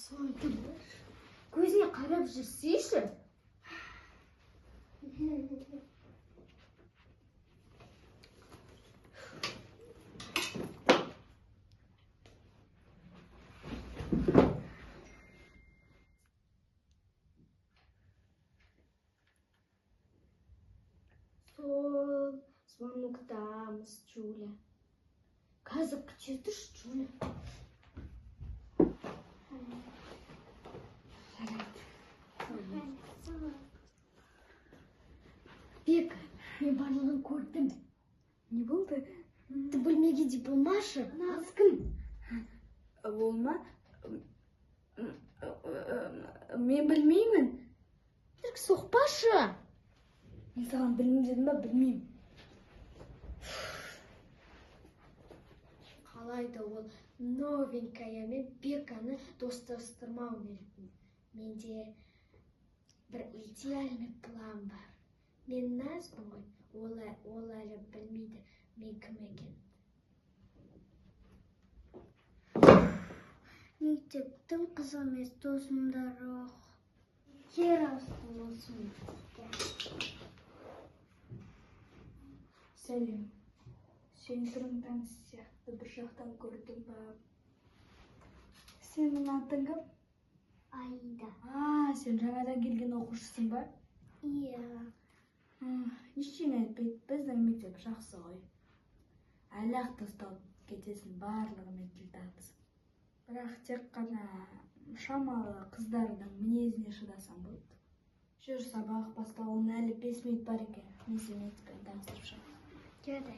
Көзіне қарап жүрсейші. Сол звоноктамыз, Джуля. Қазір күте тұршы, Джуля. Бека, мен барлығын көрдім. Не болды? Ты бөлмеге де болмашы. Нағыз кім? Болма. Мен білмеймін. Тірк соқпашы. Мен саған білмеймін дедім ба? Білмеймін. Қалайда ол новенькая мен Беканы достастырмау керек. Менде бір идеальный план бар. Мен назбын ғой, ол әлі білмейді мен кім екен. Мектептің қызы емес, досымдарақ. Жер асты болсын. Сәлем. Сен түрің таныс сияқты бір жақтан көрдім ба? Сенің атың кім? Аида. Сен жаңадан келген оқушысың ба? Иә. Ештеңе айтпайды, біздің мектеп жақсы ғой. Әлі-ақ тасталып кетесің барлығымен тіл табысып. Бірақ тек қана шамалы қыздардың мінезіне шыдасам болды. Жүр, сабақ басталуына әлі 5 минут бар екен. Мен сені этиканы таныстырып шығамын. Жарайды.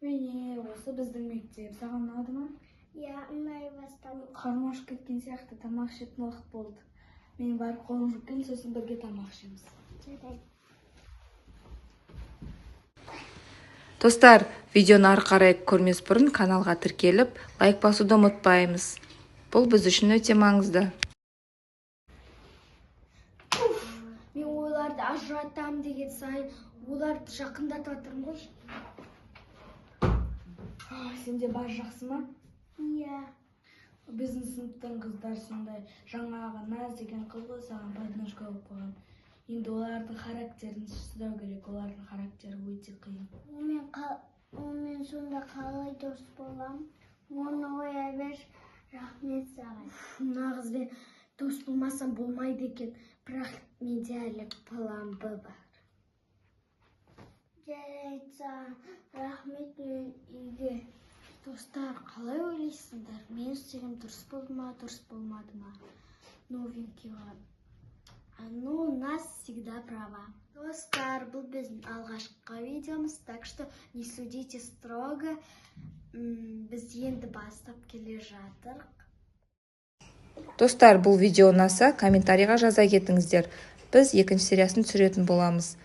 Міне, осы біздің мектеп. Саған ұнады ма? Иә, ұнай бастады. Қарным ашып кеткен сияқты тамақ ішетін уақыт болды. Мен барып қолым жуып келейін, сосын бірге тамақ ішеміз. Жарайды. Достар, видеоны ары қарай көрмес бұрын каналға тіркеліп, лайк басуды ұмытпаймыз. Бұл біз үшін өте маңызды. Мен оларды ажыратам деген сайын, оларды жақындатып жатырмын ғой. Сенде бар жақсы ма? Иә. Біздің сыныптың қыздар сондай жаңағы Наз деген қыз ғой, саған подружка болып қойған. Енді олардың характерін ұстау керек, олардың характері өте қиын. Мен сонда қалай дос болам? Оны қоя бер, рахмет саған. Нағыз мен дос болмасам болмайды екен, бірақ менде әлі план Б бар. Жарайды саған, рахмет, мен үйге. Достар, қалай ойлайсыңдар? Мен істеген дұрыс болды ма, дұрыс болмады ма? Новенькийға. Ну, нас всегда права. Достар, бұл біздің алғашқы видеомыз, так что не судите строго. Біз енді бастап келе жатырық. Достар, бұл видео ұнаса, комментарийға жаза кетіңіздер. Біз екінші сериясын түсіретін боламыз.